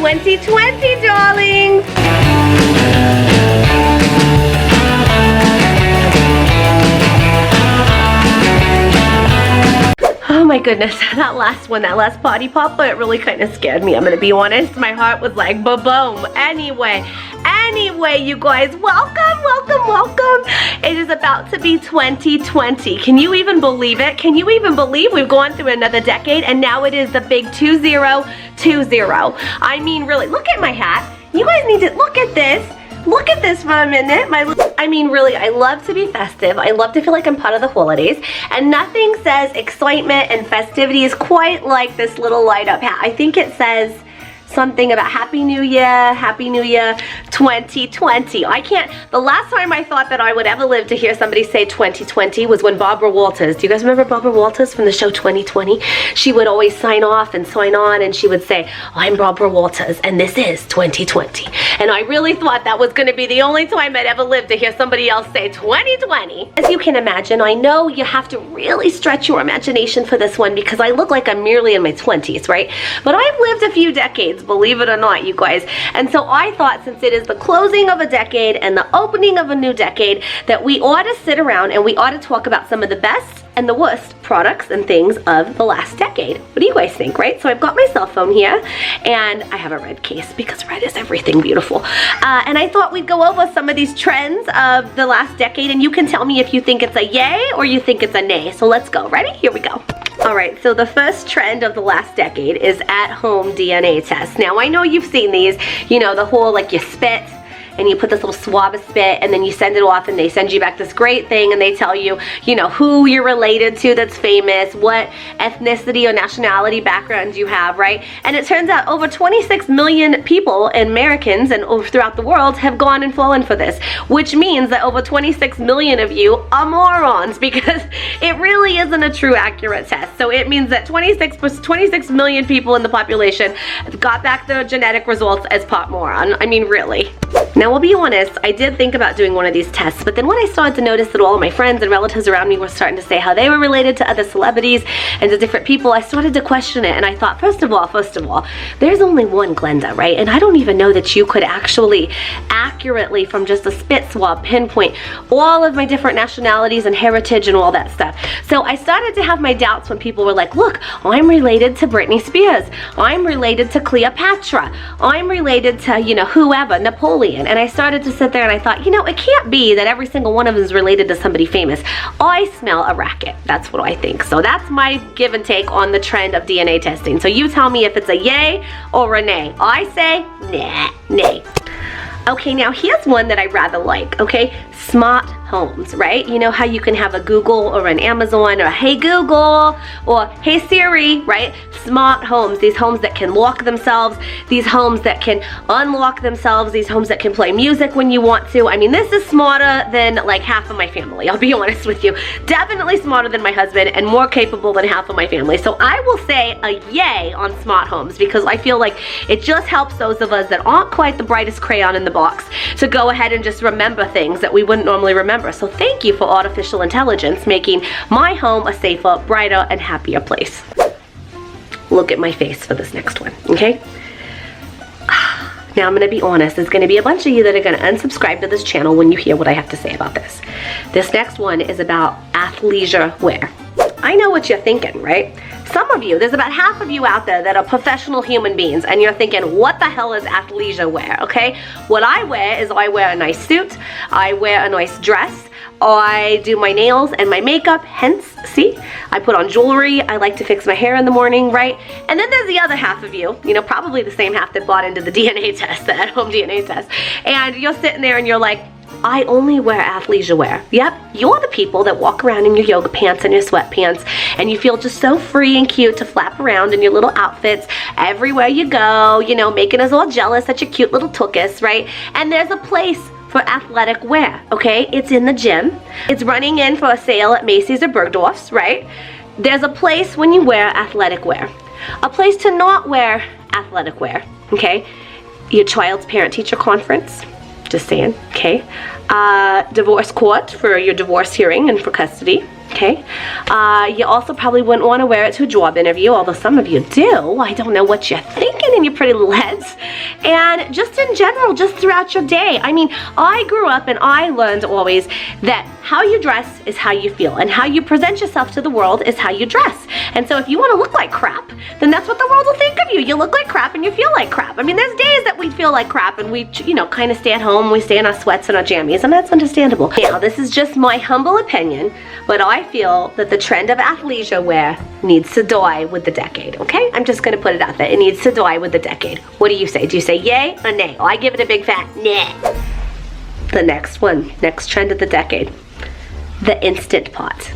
2020, darlings. Oh my goodness, that last body popper, it really kind of scared me. I'm gonna be honest. My heart was like, ba-boom. Anyway, you guys, welcome. It is about to be 2020. Can you even believe it? Can you even believe we've gone through another decade and now it is the big 2020? I mean, really, look at my hat. You guys need to look at this. Look at this for a minute. I mean, really, I love to be festive. I love to feel like I'm part of the holidays. And nothing says excitement and festivities quite like this little light up hat. I think it says something about Happy New Year 2020. The last time I thought that I would ever live to hear somebody say 2020 was when Barbara Walters, do you guys remember Barbara Walters from the show 2020? She would always sign off and sign on and she would say, I'm Barbara Walters and this is 2020. And I really thought that was gonna be the only time I'd ever live to hear somebody else say 2020. As you can imagine, I know you have to really stretch your imagination for this one because I look like I'm merely in my 20s, right? But I've lived a few decades, believe it or not, you guys. And so I thought, since it is the closing of a decade and the opening of a new decade, that we ought to sit around and we ought to talk about some of the best and the worst products and things of the last decade. What do you guys think, right? So I've got my cell phone here and I have a red case because red is everything beautiful. And I thought we'd go over some of these trends of the last decade and you can tell me if you think it's a yay or you think it's a nay. So let's go. Ready? Here we go. All right, so the first trend of the last decade is at-home DNA tests. Now, I know you've seen these, you know, the whole, like, you spit and you put this little swab of spit and then you send it off and they send you back this great thing and they tell you, you know, who you're related to that's famous, what ethnicity or nationality background you have, right? And it turns out over 26 million people, Americans and throughout the world, have gone and fallen for this, which means that over 26 million of you are morons because it really isn't a true accurate test. So it means that 26 million people in the population got back their genetic results as pot moron. I mean, really. Now, I'll be honest, I did think about doing one of these tests, but then when I started to notice that all of my friends and relatives around me were starting to say how they were related to other celebrities and to different people, I started to question it. And I thought, first of all, there's only one Glenda, right? And I don't even know that you could actually accurately, from just a spit swab, pinpoint all of my different nationalities and heritage and all that stuff. So I started to have my doubts when people were like, look, I'm related to Britney Spears. I'm related to Cleopatra. I'm related to, you know, whoever, Napoleon. And I started to sit there and I thought, you know, it can't be that every single one of them is related to somebody famous. I smell a racket. That's what I think. So that's my give and take on the trend of DNA testing. So you tell me if it's a yay or a nay. I say nah, nay. Okay, now here's one that I rather like, okay? Smart homes, right? You know how you can have a Google or an Amazon or a Hey Google or Hey Siri, right? Smart homes, these homes that can lock themselves, these homes that can unlock themselves, these homes that can play music when you want to. I mean, this is smarter than like half of my family, I'll be honest with you. Definitely smarter than my husband and more capable than half of my family. So I will say a yay on smart homes because I feel like it just helps those of us that aren't quite the brightest crayon in the box to go ahead and just remember things that we wouldn't normally remember. So thank you for artificial intelligence making my home a safer, brighter, and happier place. Look at my face for this next one, okay? Now I'm gonna be honest, there's gonna be a bunch of you that are gonna unsubscribe to this channel when you hear what I have to say about this. This next one is about athleisure wear. I know what you're thinking, right? Some of you, there's about half of you out there that are professional human beings and you're thinking, what the hell is athleisure wear, okay? What I wear is I wear a nice suit, I wear a nice dress, I do my nails and my makeup, hence, see, I put on jewelry, I like to fix my hair in the morning, right? And then there's the other half of you, you know, probably the same half that bought into the DNA test, the at-home DNA test, and you're sitting there and you're like, I only wear athleisure wear. Yep, you're the people that walk around in your yoga pants and your sweatpants and you feel just so free and cute to flap around in your little outfits everywhere you go, you know, making us all jealous at your cute little tuchus, right? And there's a place for athletic wear, okay? It's in the gym. It's running in for a sale at Macy's or Bergdorf's, right? There's a place when you wear athletic wear. A place to not wear athletic wear, okay? Your child's parent-teacher conference, just saying, okay? Divorce court for your divorce hearing and for custody, Okay, you also probably wouldn't want to wear it to a job interview, although some of you do. I don't know what you're thinking in your pretty little heads. And just in general, just throughout your day. I mean, I grew up and I learned always that how you dress is how you feel, and how you present yourself to the world is how you dress. And so if you want to look like crap, then that's what the world will think of you. You look like crap and you feel like crap. I mean, there's days that we feel like crap and we, kind of stay at home, we stay in our sweats and our jammies, and that's understandable. Now, this is just my humble opinion, but I feel that the trend of athleisure wear needs to die with the decade, okay? I'm just gonna put it out there. It needs to die with the decade. What do you say? Do you say yay or nay? Oh, I give it a big fat nah. The next one, next trend of the decade, the Instant Pot.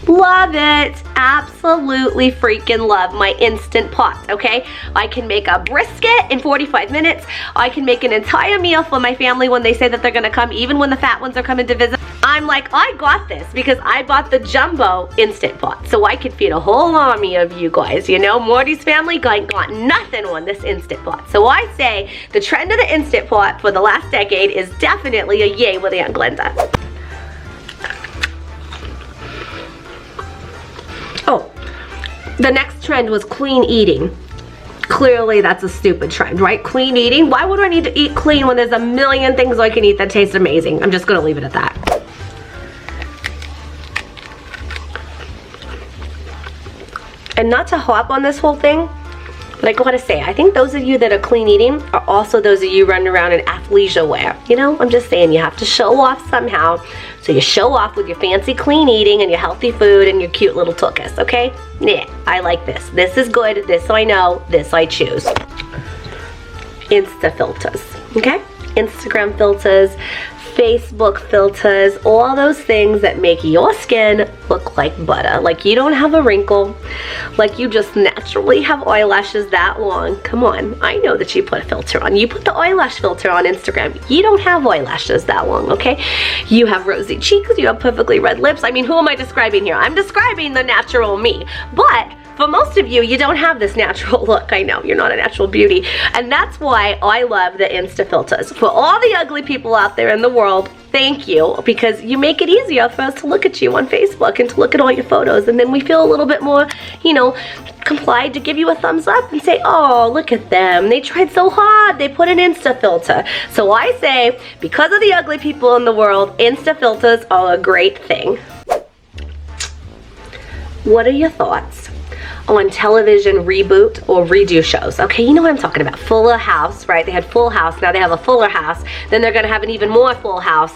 Love it. Absolutely freaking love my Instant Pot, okay? I can make a brisket in 45 minutes. I can make an entire meal for my family when they say that they're gonna come, even when the fat ones are coming to visit. I'm like, I got this because I bought the jumbo Instant Pot, so I could feed a whole army of you guys, Morty's family got nothing on this Instant Pot. So I say the trend of the Instant Pot for the last decade is definitely a yay with Aunt Glenda. Oh, the next trend was clean eating. Clearly that's a stupid trend, right? Clean eating? Why would I need to eat clean when there's a million things I can eat that taste amazing? I'm just gonna leave it at that. And not to hop on this whole thing, but I gotta say, I think those of you that are clean eating are also those of you running around in athleisure wear. I'm just saying, you have to show off somehow. So you show off with your fancy clean eating and your healthy food and your cute little tuchus, okay? Yeah, I like this. This is good. This I know. This I choose. Insta filters, okay? Instagram filters, Facebook filters, all those things that make your skin look like butter. Like you don't have a wrinkle, like you just naturally have eyelashes that long. Come on, I know that you put a filter on. You put the eyelash filter on Instagram. You don't have eyelashes that long, okay? You have rosy cheeks, you have perfectly red lips. I mean, who am I describing here? I'm describing the natural me. But for most of you, you don't have this natural look. I know, you're not a natural beauty. And that's why I love the Insta filters. For all the ugly people out there in the world, thank you, because you make it easier for us to look at you on Facebook and to look at all your photos. And then we feel a little bit more, complied to give you a thumbs up and say, oh, look at them. They tried so hard. They put an Insta filter. So I say, because of the ugly people in the world, Insta filters are a great thing. What are your thoughts on television reboot or redo shows? Okay, you know what I'm talking about. Fuller House, right? They had Full House, now they have a Fuller House. Then they're gonna have an even more Full House.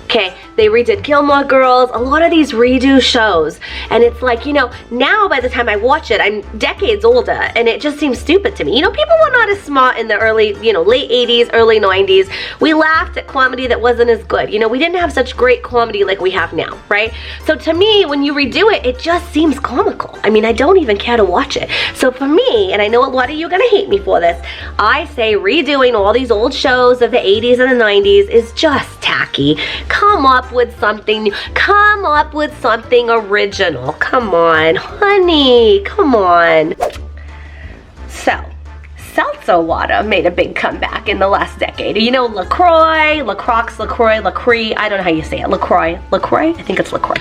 Okay, they redid Gilmore Girls, a lot of these redo shows. And it's like, now by the time I watch it, I'm decades older, and it just seems stupid to me. People were not as smart in the early, late 80s, early 90s. We laughed at comedy that wasn't as good. We didn't have such great comedy like we have now, right? So to me, when you redo it, it just seems comical. I mean, I don't even care to watch it. So for me, and I know a lot of you are gonna hate me for this, I say redoing all these old shows of the 80s and the 90s is just tacky. Come up with something new. Come up with something original. Come on, honey, come on. So, seltzer water made a big comeback in the last decade. LaCroix, LaCroix, I don't know how you say it. LaCroix? I think it's LaCroix.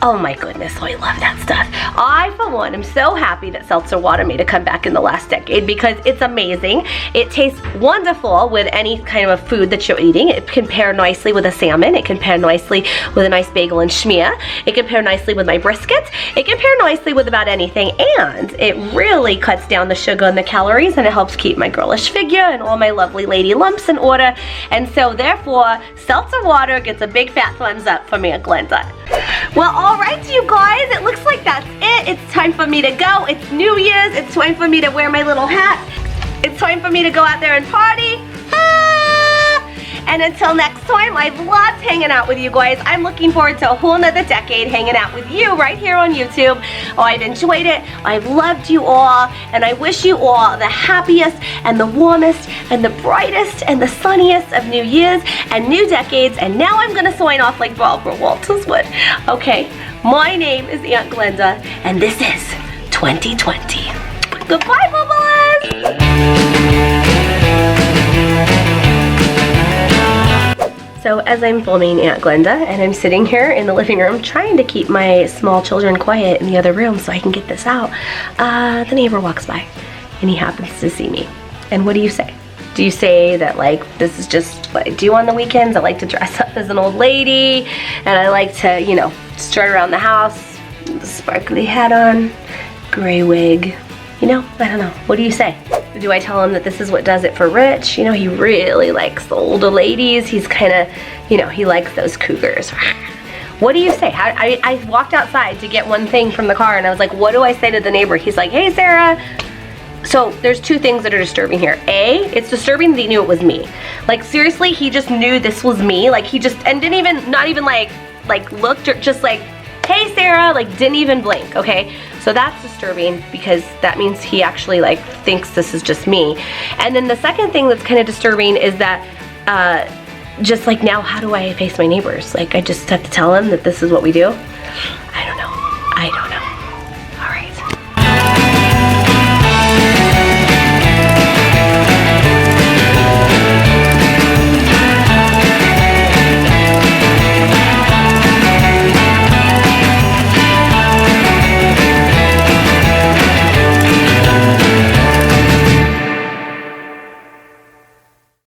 Oh my goodness, I love that stuff. I, for one, am so happy that seltzer water made a comeback in the last decade because it's amazing. It tastes wonderful with any kind of food that you're eating. It can pair nicely with a salmon. It can pair nicely with a nice bagel and schmear. It can pair nicely with my brisket. It can pair nicely with about anything, and it really cuts down the sugar and the calories, and it helps keep my girlish figure and all my lovely lady lumps in order. And so therefore, seltzer water gets a big fat thumbs up from Aunt Glenda. Well, all right, you guys, it looks like that's it. It's time for me to go. It's New Year's. It's time for me to wear my little hat. It's time for me to go out there and party. And until next time, I've loved hanging out with you guys. I'm looking forward to a whole nother decade hanging out with you right here on YouTube. Oh, I've enjoyed it. I've loved you all. And I wish you all the happiest and the warmest and the brightest and the sunniest of New Year's and new decades. And now I'm going to sign off like Barbara Walters would. Okay, my name is Aunt Glenda, and this is 2020. Goodbye, bubblers! So as I'm filming Aunt Glenda and I'm sitting here in the living room trying to keep my small children quiet in the other room so I can get this out, the neighbor walks by and he happens to see me. And what do you say? Do you say that, like, this is just what I do on the weekends? I like to dress up as an old lady and I like to, you know, strut around the house, sparkly hat on, gray wig. You know, I don't know. What do you say? Do I tell him that this is what does it for Rich? You know, he really likes the older ladies. He's kind of, you know, he likes those cougars. What do you say? I walked outside to get one thing from the car and I was like, what do I say to the neighbor? He's like, hey, Sarah. So there's two things that are disturbing here. A, it's disturbing that he knew it was me. Like, seriously, he just knew this was me. Like, he just, and didn't even, not even like looked, or just like, hey, Sarah, like, didn't even blink, okay? So that's disturbing because that means he actually, like, thinks this is just me. And then the second thing that's kind of disturbing is that, just like, now how do I face my neighbors? Like, I just have to tell them that this is what we do? I don't know.